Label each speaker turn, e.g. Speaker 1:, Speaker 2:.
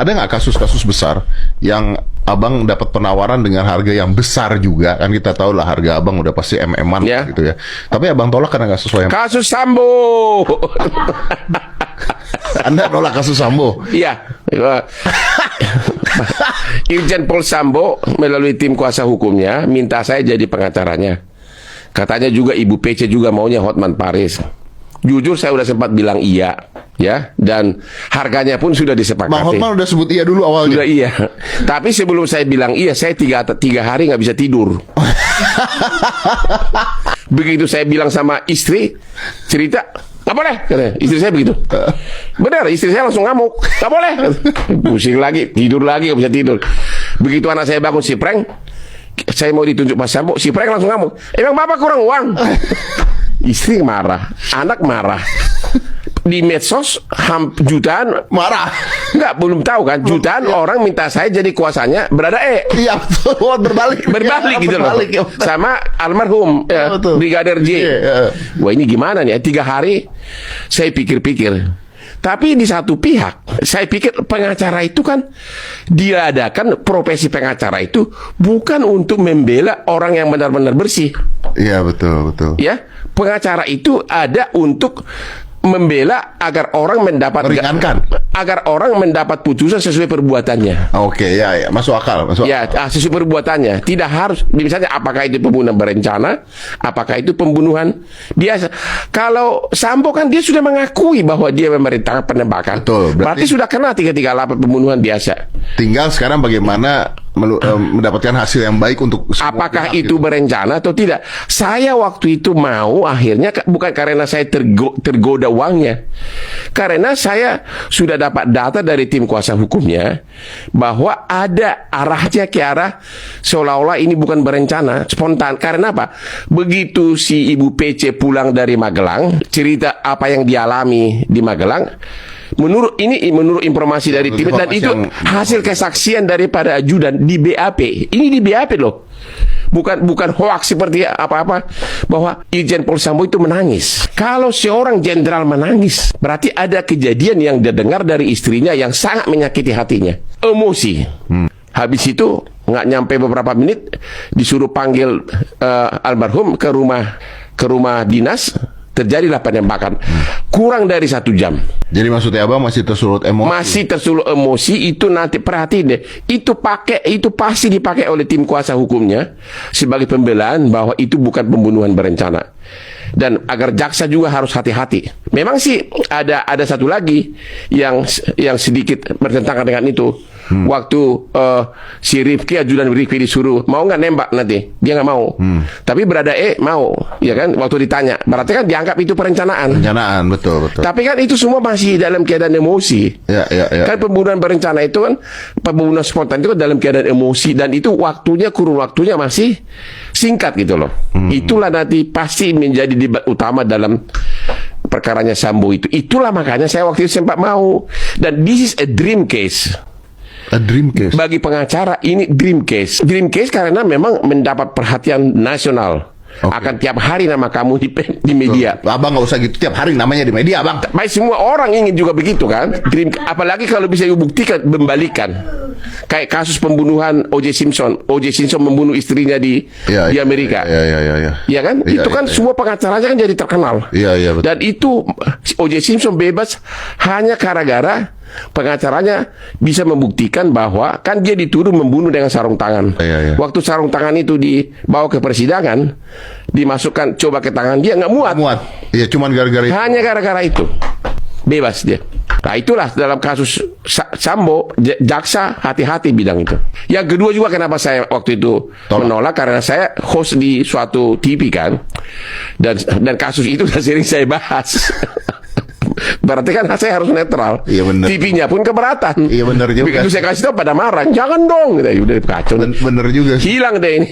Speaker 1: Ada nggak kasus-kasus besar yang abang dapat penawaran dengan harga yang besar juga? Kan kita tahu lah harga abang udah pasti MM-an
Speaker 2: Ya.
Speaker 1: gitu ya. Tapi abang tolak karena nggak sesuai.
Speaker 2: Kasus Sambo.
Speaker 1: Anda nolak kasus Sambo?
Speaker 2: Iya. Irjen Pol Sambo melalui tim kuasa hukumnya minta saya jadi pengacaranya. Katanya juga Ibu PC juga maunya Hotman Paris. Jujur saya udah sempat bilang iya, ya, dan harganya pun sudah disepakati.
Speaker 1: Bang Hotman udah sebut iya dulu awalnya.
Speaker 2: Sudah iya. Tapi sebelum saya bilang iya, saya tiga hari nggak bisa tidur. Begitu saya bilang sama istri, cerita, nggak boleh, katanya. Istri saya begitu. Benar, istri saya langsung ngamuk, nggak boleh. Pusing lagi, tidur lagi, nggak bisa tidur. Begitu anak saya bangun si prank, saya mau ditunjuk Mas Sambo, si prank langsung ngamuk. Emang bapak kurang uang? Istri marah, anak marah. Di medsos jutaan
Speaker 1: Marah.
Speaker 2: Enggak, belum tahu kan, jutaan orang minta saya jadi kuasanya berada
Speaker 1: Iya betul, berbalik
Speaker 2: gitu loh,
Speaker 1: ya,
Speaker 2: sama almarhum
Speaker 1: betul.
Speaker 2: Brigadir J.
Speaker 1: Iya.
Speaker 2: Wah, ini gimana nih? 3 hari saya pikir-pikir. Tapi di satu pihak, saya pikir pengacara itu kan diadakan, profesi pengacara itu bukan untuk membela orang yang benar-benar bersih.
Speaker 1: Iya betul.
Speaker 2: Ya, pengacara itu ada untuk membela agar orang mendapat
Speaker 1: Meringankan.
Speaker 2: agar orang mendapat putusan sesuai perbuatannya.
Speaker 1: Oke, ya, masuk akal.
Speaker 2: Ya, sesuai perbuatannya. Tidak harus, misalnya apakah itu pembunuhan berencana, apakah itu pembunuhan biasa. Kalau Sambo kan dia sudah mengakui bahwa dia memerintahkan penembakan.
Speaker 1: Betul,
Speaker 2: Berarti sudah kena 338 pembunuhan biasa.
Speaker 1: Tinggal sekarang bagaimana mendapatkan hasil yang baik untuk semua
Speaker 2: Apakah
Speaker 1: pihak,
Speaker 2: itu
Speaker 1: gitu.
Speaker 2: berencana atau tidak? Saya waktu itu mau, akhirnya bukan karena saya tergoda uangnya, karena saya sudah dapat data dari tim kuasa hukumnya bahwa ada arahnya ke arah seolah-olah ini bukan berencana, spontan. Karena apa? Begitu si Ibu PC pulang dari Magelang, cerita apa yang dialami di Magelang. Menurut informasi dari tim, dan itu hasil kesaksian daripada ajudan di BAP. Ini di BAP loh. Bukan hoaks seperti apa-apa, bahwa Irjen Pol Sambo itu menangis. Kalau seorang jenderal menangis, berarti ada kejadian yang dia dengar dari istrinya yang sangat menyakiti hatinya. Emosi. Habis itu nggak nyampe beberapa menit disuruh panggil almarhum ke rumah dinas. Terjadilah penembakan. Kurang dari 1 jam.
Speaker 1: Jadi maksudnya abang masih tersulut emosi?
Speaker 2: Masih tersulut emosi. Itu nanti perhatiin deh, itu pasti dipakai oleh tim kuasa hukumnya sebagai pembelaan bahwa itu bukan pembunuhan berencana. Dan agar jaksa juga harus hati-hati. Memang sih ada satu lagi yang sedikit bertentangan dengan itu. Waktu si Rifki, ajudan Rifki disuruh mau nggak nembak nanti, dia nggak mau. Tapi berada mau, ya kan? Waktu ditanya, berarti kan dianggap itu perencanaan.
Speaker 1: Perencanaan, betul.
Speaker 2: Tapi kan itu semua masih dalam keadaan emosi.
Speaker 1: Ya.
Speaker 2: Kan pembunuhan berencana itu kan, pembunuhan spontan itu kan dalam keadaan emosi, dan itu kurun waktunya masih singkat gitu loh. Itulah nanti pasti menjadi debat utama dalam perkaranya Sambo itu. Itulah makanya saya waktu itu sempat mau. Dan this is a dream case.
Speaker 1: A dream case.
Speaker 2: Bagi pengacara ini dream case. Dream case karena memang mendapat perhatian nasional.
Speaker 1: Okay.
Speaker 2: Akan tiap hari nama kamu di media.
Speaker 1: Abang nggak usah gitu, tiap hari namanya di media, abang.
Speaker 2: Baik, semua orang ingin juga begitu kan. Dream, apalagi kalau bisa dibuktikan, membalikan. Kayak kasus pembunuhan O.J. Simpson. O.J. Simpson membunuh istrinya di Amerika.
Speaker 1: Iya
Speaker 2: kan? Itu kan semua pengacaranya kan jadi terkenal.
Speaker 1: Iya, betul.
Speaker 2: Dan itu O.J. Simpson bebas hanya gara-gara pengacaranya bisa membuktikan bahwa kan dia dituduh membunuh dengan sarung tangan.
Speaker 1: Iya.
Speaker 2: Waktu sarung tangan itu dibawa ke persidangan, dimasukkan coba ke tangan dia, nggak muat.
Speaker 1: Iya, cuman gara-gara itu.
Speaker 2: Hanya gara-gara itu bebas dia. Nah, itulah dalam kasus Sambo, jaksa hati-hati bidang itu. Yang kedua juga kenapa saya waktu itu menolak, karena saya host di suatu TV kan, dan kasus itu sudah sering saya bahas. Berarti kan saya harus netral.
Speaker 1: Iya, bener.
Speaker 2: TV-nya pun keberatan.
Speaker 1: Iya, bener juga.
Speaker 2: Begitu saya kasih tahu pada marah, jangan dong. Udah kacau.
Speaker 1: Bener juga.
Speaker 2: Hilang deh ini.